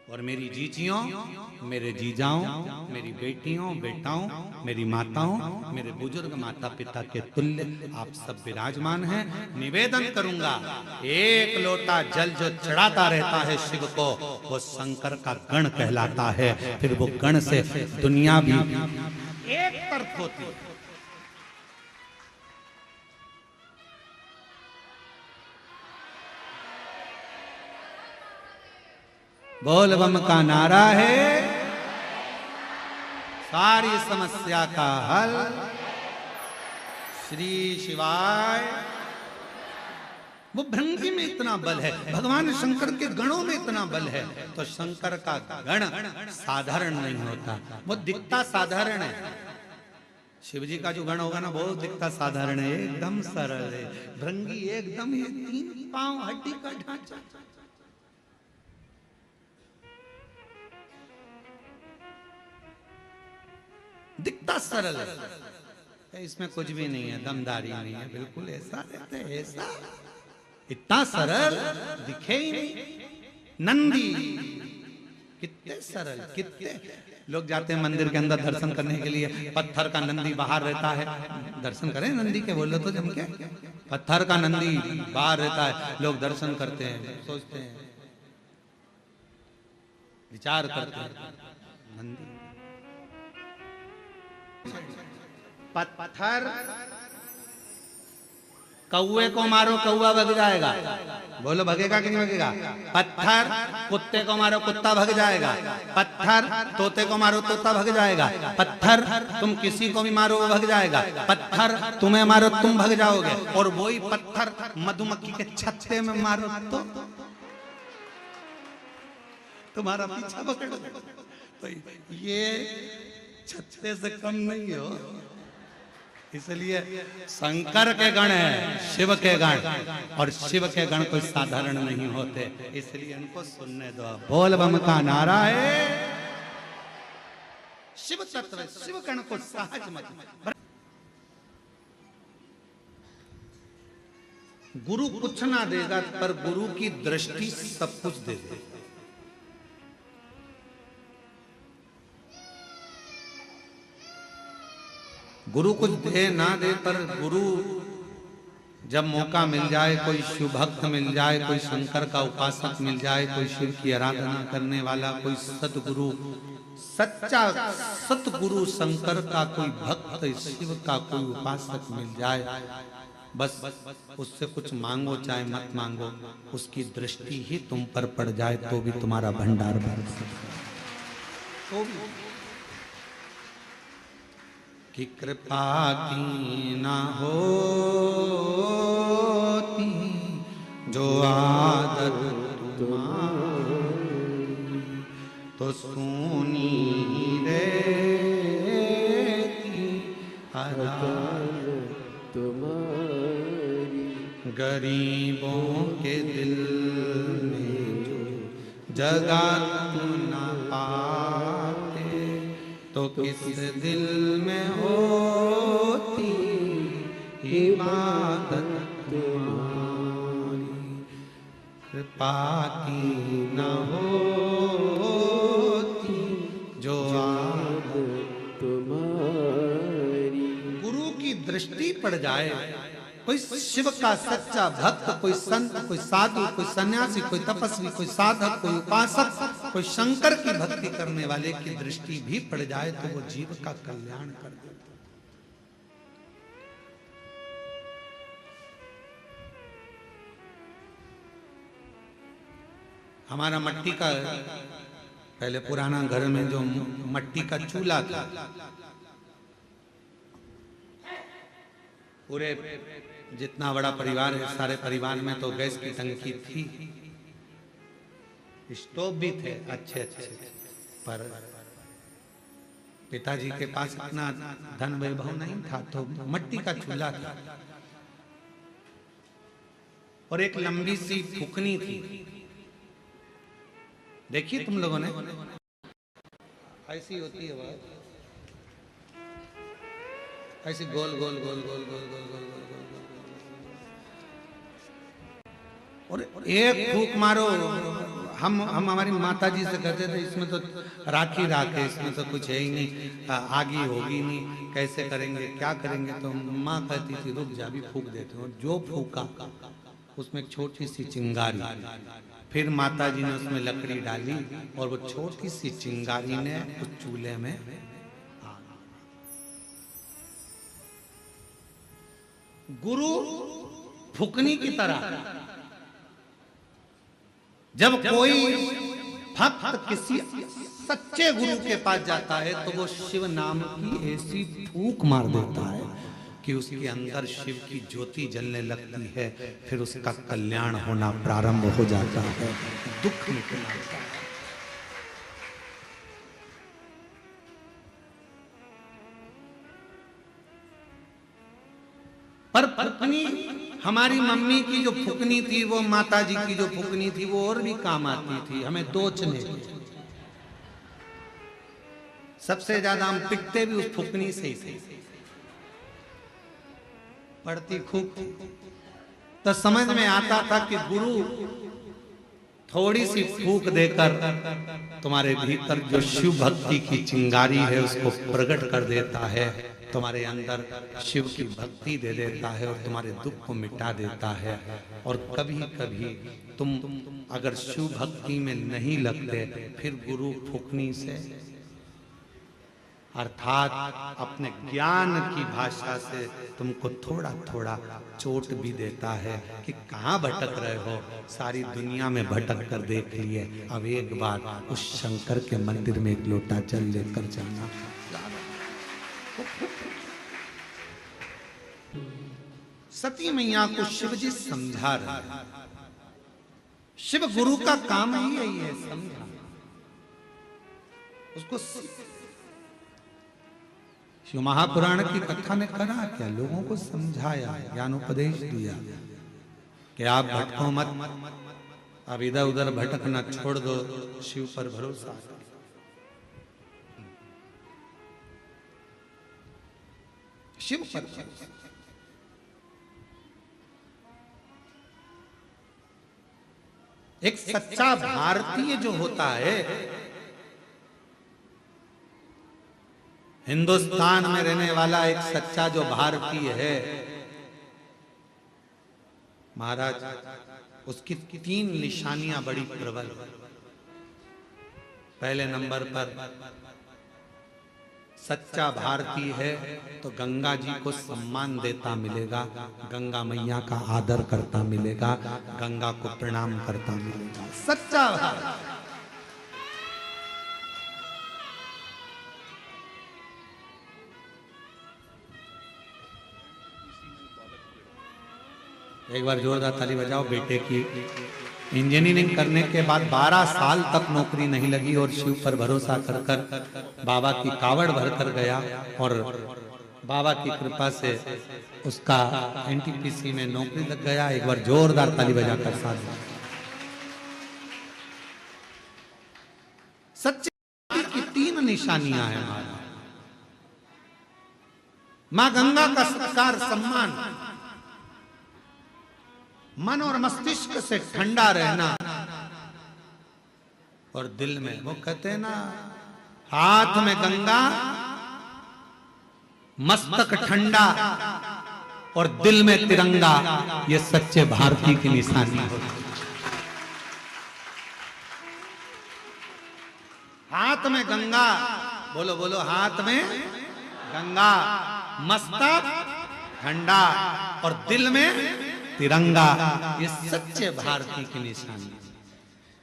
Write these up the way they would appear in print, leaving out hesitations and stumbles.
और मेरी जीजियों, मेरे जीजाओं, मेरी बेटियों, बेटाओं, मेरी माताओं, मेरे बुजुर्ग माता पिता के तुल्य आप सब विराजमान हैं। निवेदन करूंगा, एक लोटा जल जो चढ़ाता रहता है शिव को, वो शंकर का गण कहलाता है। फिर वो गण से दुनिया भी एक तरफ होती है। बोल बम का नारा है, सारी समस्या का हल श्री शिवाय। वो भृंगी में इतना बल है, भगवान शंकर के गणों में इतना बल है, तो शंकर का गण साधारण नहीं होता, वो दिखता साधारण है। शिव जी का जो गण होगा ना, वो दिखता साधारण है, एकदम सरल है। भृंगी एकदम ये 3 पांव हड्डी का ढांचा, दिखता सरल है, इसमें कुछ भी नहीं है, दमदारी नहीं है, बिल्कुल ऐसा रहता है, ऐसा इतना सरल दिखे ही नहीं। नंदी कितने सरल, कितने लोग जाते हैं मंदिर के अंदर दर्शन करने के लिए, पत्थर का नंदी बाहर रहता है, दर्शन करें नंदी के, बोलो तो जम के, पत्थर का नंदी बाहर रहता है, लोग दर्शन करते हैं, सोचते हैं, विचार करते हैं, नंदी पत्थर, कौवे को मारो कौवा भग जाएगा, बोलो भगेगा कि नहीं भगेगा। पत्थर कुत्ते को मारो कुत्ता भग जाएगा, पत्थर तोते को मारो तोता भग जाएगा, पत्थर तुम किसी को भी मारो वो भग जाएगा, पत्थर तुम्हें मारो तुम भग जाओगे, और वही पत्थर मधुमक्खी के छत्ते में मारो तो तुम्हारा पीछा पकड़। तो ये छत्ते से कम नहीं हो, इसलिए शंकर के गण है, शिव के गण, और शिव के गण कोई साधारण नहीं होते, इसलिए इनको सुनने दो। बोल बम का नारा है, शिव तत्व, शिव गण को सहज मत। गुरु कुछ ना देगा, पर गुरु की दृष्टि सब कुछ दे देगा। गुरु कुछ दे ना दे, पर गुरु जब मौका मिल जाए, कोई शिव भक्त मिल जाए, कोई शंकर का उपासक मिल जाए, कोई शिव की आराधना करने वाला, कोई सतगुरु, सच्चा सतगुरु शंकर का कोई भक्त, शिव का कोई उपासक मिल जाए, बस उससे कुछ मांगो चाहे मत मांगो, उसकी दृष्टि ही तुम पर पड़ जाए तो भी तुम्हारा भंडार भर सकता है। कि कृपा की ना होती जो आदर तुम्हारी, तो सुनी रहती आदर तुम्हारी। गरीबों के दिल में जो जगह तुम ना पाते, तो किस दिल में होती इबादत तुम्हारी। कृपा की न होती जो आदत तुम्हारी। गुरु की दृष्टि पड़ जाए, कोई शिव का सच्चा भक्त, कोई संत, कोई साधु, कोई सन्यासी, कोई तपस्वी, कोई साधक, कोई उपासक, कोई शंकर की भक्ति करने वाले की दृष्टि भी पड़ जाए, तो वो जीव का कल्याण कर देता। हमारा मट्टी का, पहले पुराना घर में जो मट्टी का चूल्हा था, पूरे जितना बड़ा परिवार है, सारे परिवार में तो गैस की टंकी थी, स्टोव भी थे अच्छे अच्छे, पर पिताजी के पास इतना धन वैभव नहीं था, तो मट्टी का चूल्हा था, और एक लंबी सी फुकनी थी। देखिए तुम लोगों ने, ऐसी होती है वह, ऐसी गोल गोल गोल गोल गोल गोल गोल गोल गोल, और एक फूक मारो हम हमारी माता जी से कहते थे इसमें तो राखी राख है, इसमें तो कुछ है ही नहीं, आगी होगी नहीं, कैसे करेंगे क्या करेंगे। तो माँ कहती थी रुक जा भी फूक देते हो। जो फूका उसमें एक छोटी सी चिंगारी, फिर माता जी ने उसमें लकड़ी डाली और वो छोटी सी चिंगारी ने उस चूल्हे में गुरु फुकनी की तरह। जब कोई भक्त किसी सच्चे गुरु के पास जाता है तो वो शिव नाम की ऐसी फूंक मार देता है कि उसके अंदर शिव की ज्योति जलने लगती है, फिर उसका कल्याण होना प्रारंभ हो जाता है, दुख मिटना होता है। पर फुकनी हमारी मम्मी की जो फुकनी थी, वो माता जी की जो फुकनी थी, वो और भी काम आती थी, हमें दोचने। सबसे ज्यादा हम पिटते भी उस फुकनी से ही थे, पड़ती खूब। तो समझ में आता था कि गुरु थोड़ी सी फूक देकर तुम्हारे भीतर जो शिव भक्ति की चिंगारी है उसको प्रकट कर देता है, तुम्हारे अंदर शिव की भक्ति दे देता है और तुम्हारे दुख को मिटा देता है। और कभी कभी तुम अगर शिव भक्ति में नहीं लगते, फिर गुरु फुकनी से अर्थात अपने ज्ञान की भाषा से तुमको थोड़ा थोड़ा चोट भी देता है कि कहाँ भटक रहे हो, सारी दुनिया में भटक कर देख लिए, अब एक बार उस शंकर के मंदिर में एक लोटा जल लेकर जाना। सती मैया को शिव जी समझा रहे, शिव गुरु का काम ही यही है, समझा उसको। शिव महापुराण की कथा ने करा क्या, लोगों को समझाया, ज्ञान उपदेश दिया कि आप भटको मत, अब इधर उधर भटकना छोड़ दो, शिव पर भरोसा। शिव पर एक सच्चा भारतीय जो होता है, हिंदुस्तान में रहने वाला एक सच्चा जो भारतीय है महाराज, उसकी 3 निशानियां बड़ी प्रबल। पहले नंबर पर सच्चा भारतीय है तो गंगा जी को सम्मान देता मिलेगा, गंगा मैया का आदर करता मिलेगा, गंगा को प्रणाम करता मिलेगा, सच्चा भारत। एक बार जोरदार ताली बजाओ। बेटे की इंजीनियरिंग करने के बाद 12 साल तक नौकरी नहीं लगी और शिव पर भरोसा कर कर बाबा की कावड़ भर कर गया और बाबा की कृपा से उसका एनटीपीसी में नौकरी लग गया। एक बार जोरदार ताली बजाकर साथ। सच्चे की 3 निशानियां हैं हमारा। मां गंगा का सत्कार सम्मान, मन और मस्तिष्क से ठंडा रहना, और दिल में वो कहते हैं ना, हाथ में गंगा मस्तक ठंडा और दिल में तिरंगा, ये सच्चे भारतीय की निशानी है। हाथ में गंगा, बोलो बोलो, हाथ में गंगा, मस्तक ठंडा और दिल में तिरंगा, ये सच्चे भारतीय की निशानी।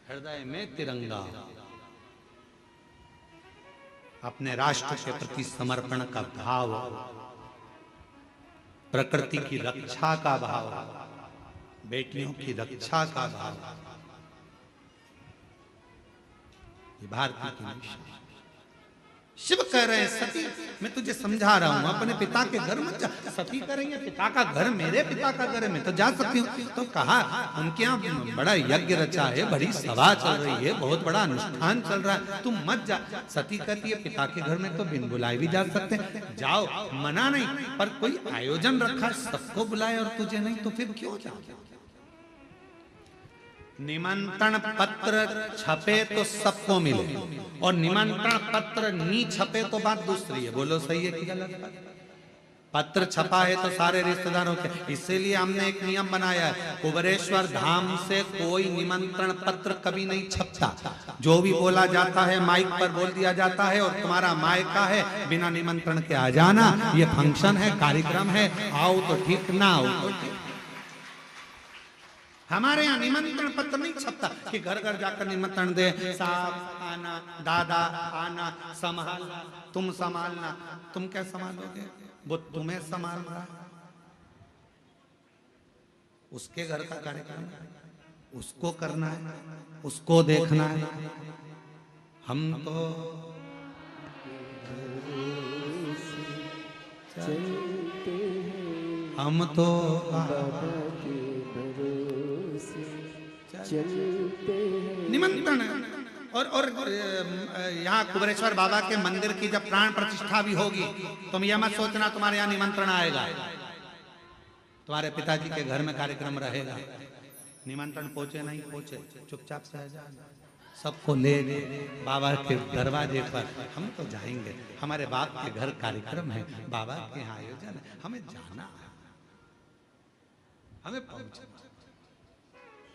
हृदय में तिरंगा, अपने राष्ट्र के प्रति समर्पण का भाव, प्रकृति की रक्षा का भाव, बेटियों की रक्षा का भाव, ये भारतीय की निशानी। शिव कह रहे हैं सती, मैं तुझे समझा रहा हूं, अपने पिता के घर मत जा। सती करेंगे पिता का घर, मेरे पिता का घर है, मैं तो जा सकती हूँ। तो कहा उनके यहाँ बड़ा यज्ञ रचा है, बड़ी सभा चल रही है, बहुत बड़ा अनुष्ठान चल रहा है, तुम मत जा। सती कहती है पिता के घर में तो बिन बुलाए भी जा सकते हैं, जाओ, मना नहीं, पर कोई आयोजन रखा, सबको बुलाए और तुझे नहीं, तो फिर क्यों जाओ। निमंत्रण पत्र छपे तो सबको मिले और निमंत्रण पत्र नहीं छपे तो बात दूसरी है। बोलो सही है कि गलत? पत्र छपा है तो सारे रिश्तेदारों के, इसीलिए हमने एक नियम बनाया है, कुबेरेश्वर धाम से कोई निमंत्रण पत्र कभी नहीं छपता। जो भी बोला जाता है माइक पर बोल दिया जाता है और तुम्हारा मायका है, बिना निमंत्रण के आ जाना, ये फंक्शन है, कार्यक्रम है, आओ तो ठीक, ना आओ तो ठीक। हमारे यहाँ निमंत्रण पत्र नहीं छपता कि घर घर जाकर निमंत्रण दे, साहब आना, दादा आना, संभालना, तुम संभालना। तुम क्या संभालोगे? वो तुम्हें संभाल रहा है, उसके घर का कार्यक्रम उसको करना है, उसको देखना है। हम तो निमंत्रण। और यहाँ कुबेरेश्वर बाबा के मंदिर की जब प्राण प्रतिष्ठा भी होगी, तुम यह मत सोचना तुम्हारे यहाँ निमंत्रण आएगा। तुम्हारे पिताजी के घर में कार्यक्रम रहेगा, निमंत्रण पहुंचे नहीं पहुंचे, चुपचाप से आ जाना, सबको ले बाबा के दरवाजे पर। हम तो जाएंगे, हमारे बाप के घर कार्यक्रम है, बाबा के यहाँ आयोजन है, हमें जाना है, हमें पहुंचना।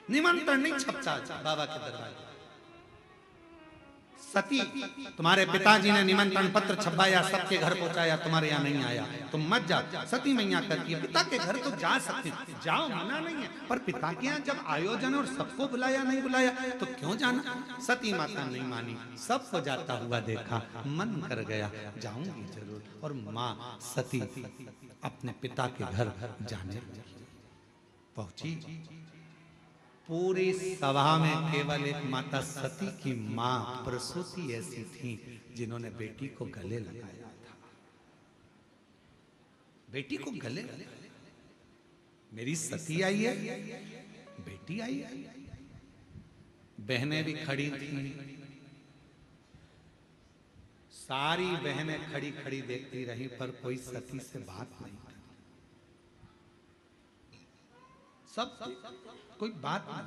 निमंत्रण नहीं छपता बाबा के दरवाजे। सती, तुम्हारे पिताजी ने निमंत्रण पत्र छपाया, सबके घर पहुंचाया, तुम्हारे यहाँ नहीं आया, तुम मत जाओ। सती मैया कहती है पिता के घर तो जा सकते, जाओ, मना नहीं है, पर पिता के यहाँ जब आयोजन और सबको बुलाया नहीं बुलाया तो क्यों जाना? सती माता नहीं मानी, सबको जाता हुआ देखा, मन कर गया, जाऊंगी जरूर। और माँ सती अपने पिता के घर जाने पहुंची। पूरी सभा में केवल एक माता सती की मां प्रसूति ऐसी थी जिन्होंने बेटी को गले लगाया था। बेटी को गले लगाया, मेरी सती आई है, बेटी आई है। बहनें भी खड़ी थी, सारी बहनें खड़ी खड़ी देखती रही, पर कोई सती से बात नहीं की। सब कोई बात नहीं।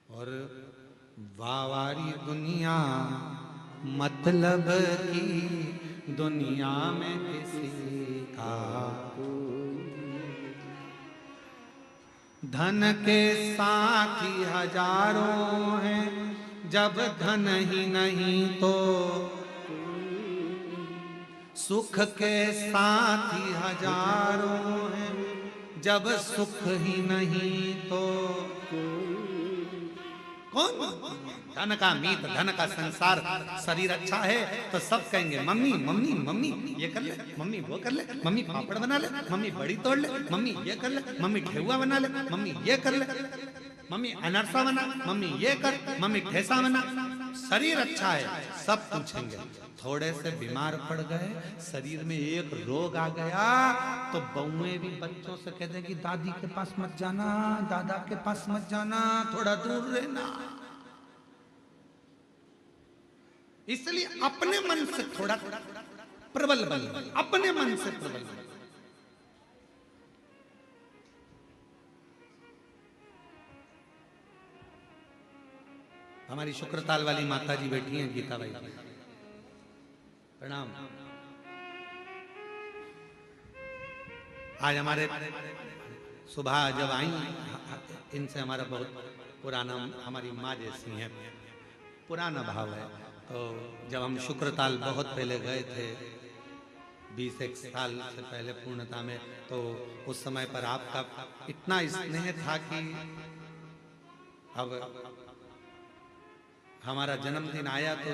और वावारी दुनिया मतलब की दुनिया में किसी का धन के साथी हजारों हैं, जब धन ही नहीं तो सुख के साथी हजारों हैं, जब सुख ही नहीं तो कौन? धन का मीत, धन का संसार। शरीर अच्छा है तो सब कहेंगे मम्मी मम्मी मम्मी ये कर ले, मम्मी वो कर ले, मम्मी पापड़ बना ले, मम्मी बड़ी तोड़ ले, मम्मी ये कर ले, मम्मी ठेहुआ बना ले, मम्मी ये कर ले, मम्मी अनरसा बना, मम्मी ये कर, मम्मी ठेसा बना। शरीर अच्छा है, सब पूछेंगे। थोड़े से बीमार पड़ गए, शरीर में एक रोग आ गया तो बहुएं भी बच्चों से कहते हैं कि दादी के पास मत जाना, दादा के पास मत जाना, थोड़ा दूर रहना। इसलिए अपने मन से थोड़ा प्रबल बन, अपने मन से प्रबल बन। हमारी शुक्रताल वाली माता जी बैठी हैं, गीता बाई, प्रणाम। आज हमारे सुबह जब आई, इनसे हमारा बहुत पुराना, हमारी माँ जैसी हैं, पुराना भाव है। तो जब हम शुक्रताल बहुत पहले गए थे, 20 साल से पहले पूर्णता में, तो उस समय पर आपका इतना स्नेह था कि अब हमारा जन्मदिन आया तो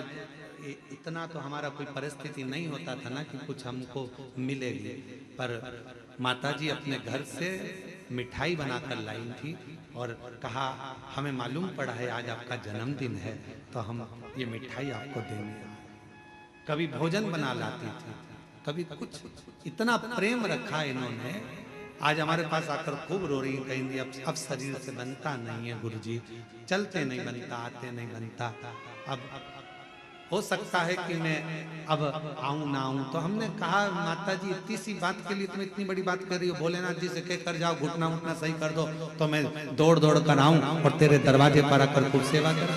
इतना तो हमारा कोई परिस्थिति नहीं होता था ना कि कुछ हमको मिलेगी, पर माताजी अपने घर से मिठाई बनाकर लाई थी और कहा हमें मालूम पड़ा है आज आपका जन्मदिन है तो हम ये मिठाई आपको देंगे। कभी भोजन बना लाती थी, कभी कुछ, इतना प्रेम रखा इन्होंने। आज हमारे पास आकर खूब रो रही, कहेंगी अब शरीर से बनता नहीं है गुरुजी, चलते नहीं बनता, आते नहीं बनता। अब हो सकता है कि मैं अब आऊं ना आऊं। तो हमने कहा माता जी इतनी सी बात के लिए तुम इतनी बड़ी बात कर रही हो, भोलेनाथ जी से कह कर जाओ घुटना उठना सही कर दो, तो मैं दौड़ दौड़ कर आऊं और तेरे दरवाजे पर आकर खूब सेवा कर।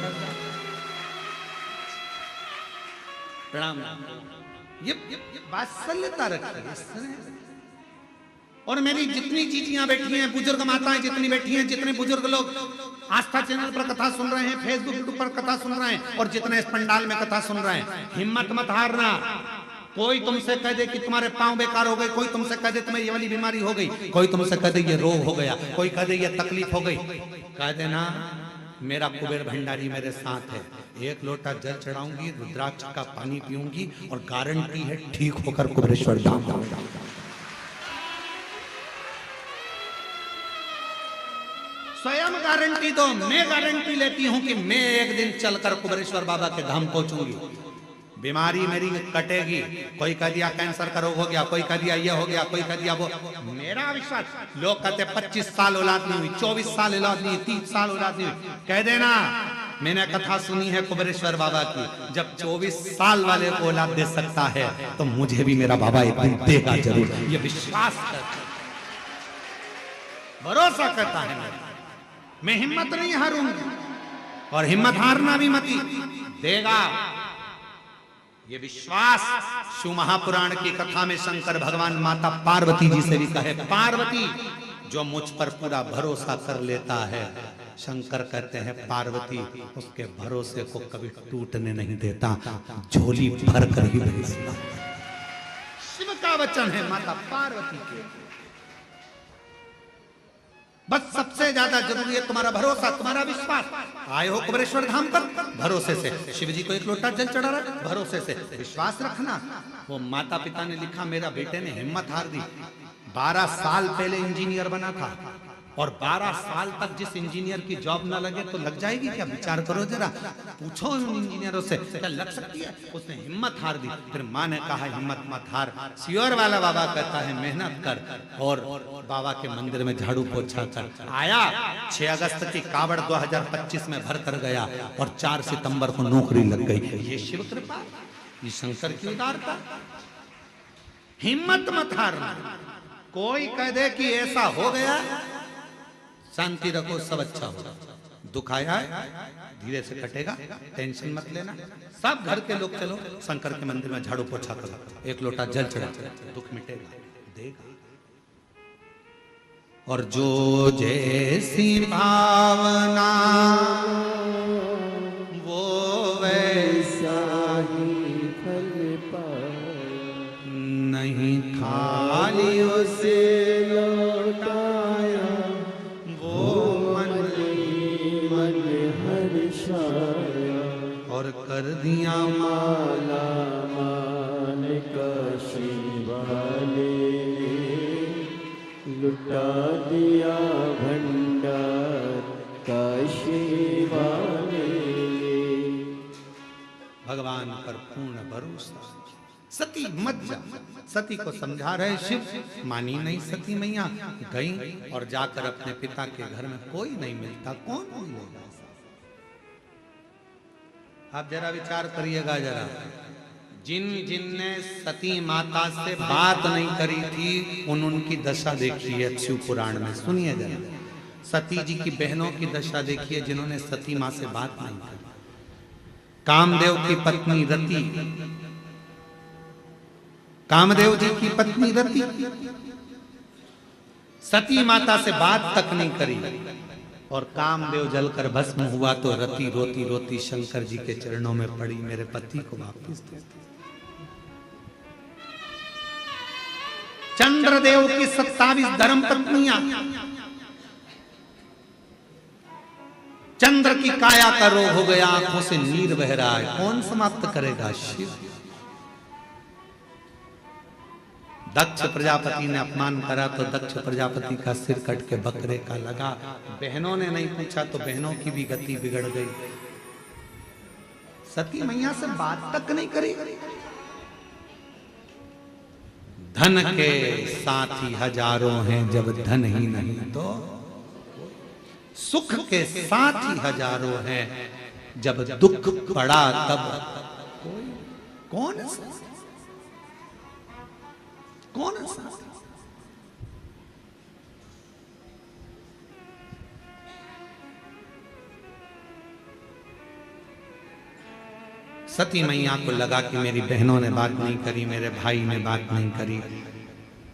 प्रणाम। ये वात्सल्यता रखी। और मेरी जितनी जीजियां बैठी हैं, बुजुर्ग माताएं जितनी बैठी हैं, जितने बुजुर्ग लोग आस्था चैनल पर कथा सुन रहे हैं, फेसबुक यूट्यूब पर कथा सुन रहे हैं, और जितने इस पंडाल में कथा सुन रहे हैं, हिम्मत मत हारना। कोई तुमसे कह दे कि तुम्हारे पांव बेकार हो गए, कोई तुमसे कह दे तुम्हें ये वाली बीमारी हो गई, कोई तुमसे कह दे ये रोग हो गया, कोई कह दे ये तकलीफ हो गई, कह देना मेरा कुबेर भंडारी मेरे साथ है। एक लोटा जल चढ़ाऊंगी, रुद्राक्ष का पानी पीऊंगी, और गारंटी है ठीक होकर कुबेरेश्वर धाम जाऊंगा। स्वयं गारंटी दो, मैं गारंटी लेती हूं कि मैं एक दिन चलकर कुबेरेश्वर बाबा के धाम पहुंचूंगी। बीमारी मेरी कटेगी। कोई कह दिया कैंसर का रोग हो गया, कोई कह दिया ये हो गया, कोई कह दिया वो। मेरा विश्वास, लोग कहते 25 साल औलाद नहीं हुई, 24 साल औलाद नहीं हुई, 30 साल औलाद नहीं हुई, कह देना मैंने कथा सुनी है कुबेरेश्वर बाबा की, जब 24 साल वाले को औलाद दे सकता है तो मुझे भी मेरा बाबा एक दिन देगा जरूर। ये विश्वास करता, भरोसा करता है। मैं हिम्मत नहीं हारूंगी, और हिम्मत हारना भी मत देगा। ये विश्वास शिव महापुराण की कथा में शंकर भगवान माता पार्वती जी से भी कहे, पार्वती जो मुझ पर पूरा भरोसा कर लेता है, शंकर कहते हैं पार्वती उसके भरोसे को कभी टूटने नहीं देता, झोली भर कर ही भेजता। शिव का वचन है माता पार्वती के। बस सबसे ज्यादा जरूरी है तुम्हारा भरोसा, तुम्हारा विश्वास। आए हो कुबेरेश्वर धाम पर, भरोसे से शिव जी को एक लोटा जल चढ़ा रहा, भरोसे से विश्वास रखना। वो माता पिता ने लिखा, मेरा बेटे ने हिम्मत हार दी। 12 साल पहले इंजीनियर बना था, और 12 साल तक जिस इंजीनियर की जॉब ना लगे तो लग जाएगी क्या? विचार करो जरा, पूछो उन इंजीनियरों से क्या लग सकती है। उसने हिम्मत हार दी। फिर माँ ने कहा हिम्मत मत हार, सियोर वाला बाबा कहता है मेहनत कर, और बाबा के मंदिर में झाड़ू पोछा कर। आया 6 अगस्त की कावड़ 2025 में भर कर गया, और 4 सितंबर को नौकरी लग गई। ये शिव कृपा, ये शंकर की उदारता। हिम्मत मत हारना। कोई कह दे कि ऐसा हो गया, शांति रखो, सब अच्छा होगा। दुख आया है धीरे से कटेगा, टेंशन मत लेना। सब घर के लोग चलो शंकर के मंदिर में झाड़ू पोछा करो, एक लोटा जल चढ़ा, दुख मिटेगा, देगा। और जो जैसी भावना वो वैसा ही फल पाए, नहीं खाली उसे लौटाया, और कर दिया माला मान काशी वाले, लुटा दिया भंडार काशी वाले। भगवान पर पूर्ण भरोसा। सती मत जा, सती को समझा रहे शिव, मानी नहीं सती मैया, गई और जाकर अपने पिता के घर में कोई नहीं मिलता, कौन मिलेगा? आप जरा विचार करिएगा जरा, जिनने सती माता से बात नहीं करी थी उनकी दशा देखिए शिव पुराण में, सुनिए जरा। सती जी की बहनों की दशा देखिए जिन्होंने सती माँ से बात नहीं करी। कामदेव की पत्नी रति, कामदेव जी की पत्नी रति सती माता से बात तक नहीं करी, और कामदेव जलकर भस्म हुआ तो रति रोती रोती शंकर जी के चरणों में पड़ी, मेरे पति को वापस दे। चंद्रदेव की 27 धर्म पत्नियां, चंद्र की काया का रोग हो गया, आंखों से नीर बह रहा है, कौन समाप्त करेगा? शिव। दक्ष प्रजापति ने अपमान करा तो दक्ष प्रजापति का सिर कट के बकरे का लगा। बहनों ने नहीं पूछा तो बहनों की भी गति बिगड़ गई। सती मैया से बात तक नहीं करी। धन के साथी हजारों हैं जब धन ही नहीं तो, सुख के साथी हजारों हैं जब दुख पड़ा तब। कोई कौन है साथी? कौन है साथी? सती मैया को लगा कि मेरी बहनों ने बात नहीं करी, मेरे भाई ने बात नहीं करी,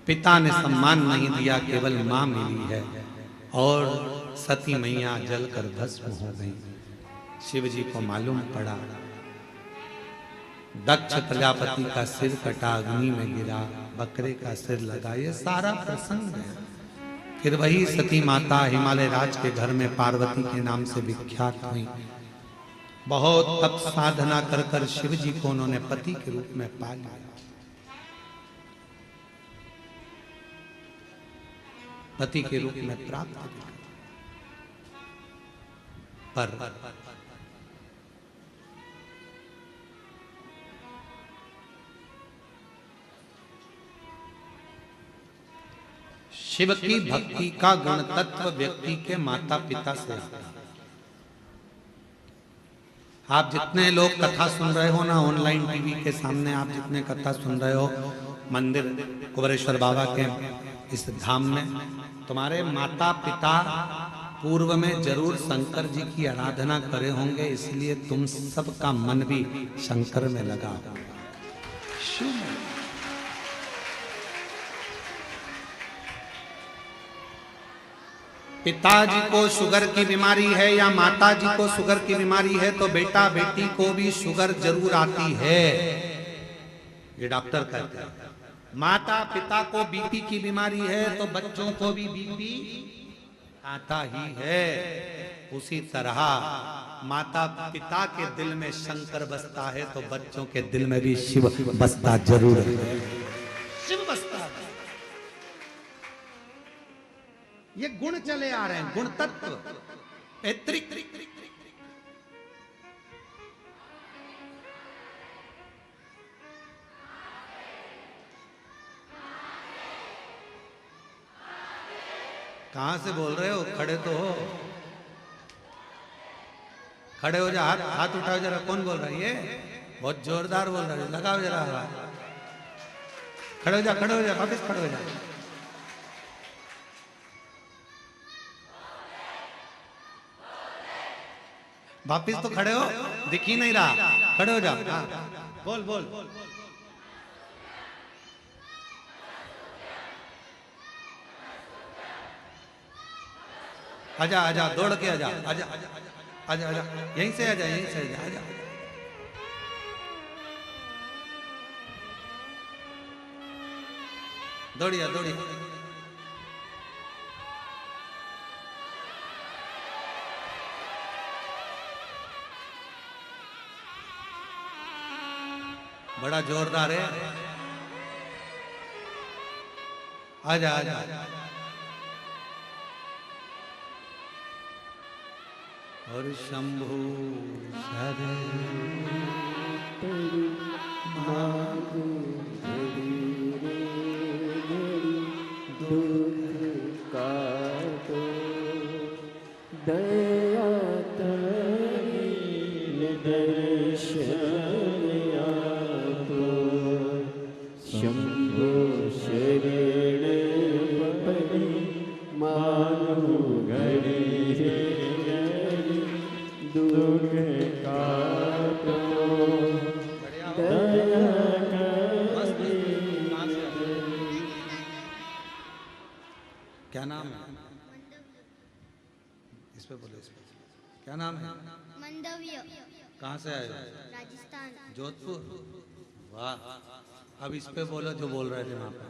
पिता ने सम्मान नहीं दिया, केवल मां मिली है, और सती मैया जलकर भस्म हो गई। शिव जी को मालूम पड़ा, दक्ष प्रजापति का सिर कटा, अग्नि में गिरा, बकरे का सिर लगा, ये सारा प्रसंग है। फिर वही सती माता हिमालय राज के घर में पार्वती के नाम से विख्यात हुई। बहुत तप साधना कर कर शिव जी को उन्होंने पति के रूप में पा लिया। पति के रूप में प्राप्त किया। पर शिव की भक्ति का गुण तत्व व्यक्ति के माता पिता से आता है। आप जितने लोग कथा सुन रहे हो ना, ऑनलाइन टीवी के सामने आप जितने कथा सुन रहे हो, मंदिर कुबेरेश्वर बाबा के इस धाम में, तुम्हारे माता पिता पूर्व में जरूर शंकर जी की आराधना करे होंगे, इसलिए तुम सबका मन भी शंकर में लगा होगा। पिताजी को शुगर की बीमारी है या माताजी को शुगर की बीमारी है तो बेटा बेटी को भी शुगर जरूर आती है, ये डॉक्टर कहते हैं। माता पिता को बीपी की बीमारी है तो बच्चों को भी बीपी आता ही है। उसी तरह माता पिता के दिल में शंकर बसता है तो बच्चों के दिल में भी शिव बसता जरूर है। शिव बसता है। ये गुण चले आ रहे हैं, गुण तत्व पैतृक। कहां से बोल रहे हो? खड़े तो हो, खड़े हो जा, हाथ उठाओ जरा। कौन बोल रहा है? ये बहुत जोरदार बोल रहा है, लगाओ जरा। खड़े हो जा, खड़े हो जा, वापस खड़े हो जा। वापिस तो खड़े हो, दिख ही नहीं रहा, खड़े हो जाओ। हाँ, बोल बोल। आजा आजा, दौड़ के आजा, आजा आजा आजा, यहीं से आजा, यहीं से आजा, आजा। दौड़िया दौड़िया। बड़ा जोरदार है। आजा आजा। और शंभु सरे दया दर्शन शंभो शरण परि मानु घड़ी दुख काटो दया क्या नाम है? इस पे बोलो, इस पे। क्या नाम है? मंडव्य। कहाँ से आए? राजस्थान। जोधपुर। वाह। अब इस पे बोलो जो बोल रहे थे वहां पर।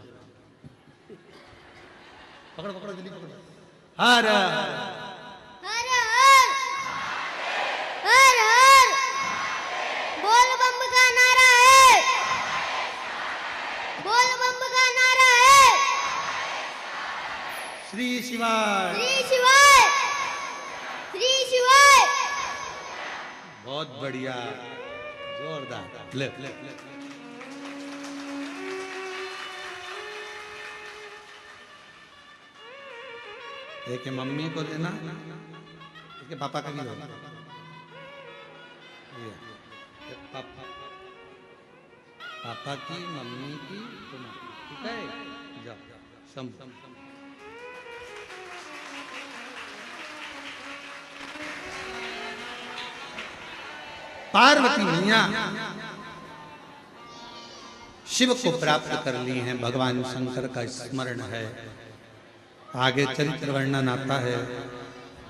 पकड़ो पकड़ो, जल्दी पकड़ो। हर हर हर हर हर बोल बम का नारा है, बोल बम का नारा है। श्री शिवाय, श्री शिवाय, श्री शिवाय। बहुत बढ़िया, जोरदार। ले ले ले। एक मम्मी को देना, इसके पापा का भी होगा। ये पापा पापा की, मम्मी की, तुम्हारी, ठीक है? जाओ सम पार्वती मैया शिव को प्राप्त कर ली हैं, भगवान शंकर का स्मरण है। आगे चरित्र वर्णन आता है,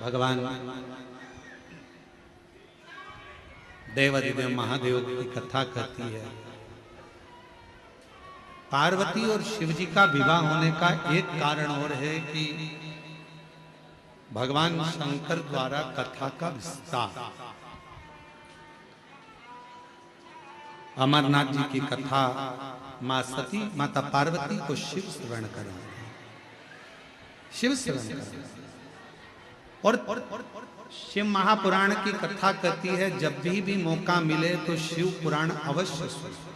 भगवान देवादिदेव महादेव की कथा कहती है। पार्वती और शिव जी का विवाह होने का एक कारण और है कि भगवान शंकर द्वारा कथा का विस्तार। अमरनाथ जी की कथा मां सती माता पार्वती को शिव श्रवण करें, शिव श्रवण करें। और शिव महापुराण की कथा कहती है, जब भी मौका मिले तो शिव पुराण अवश्य सुनो।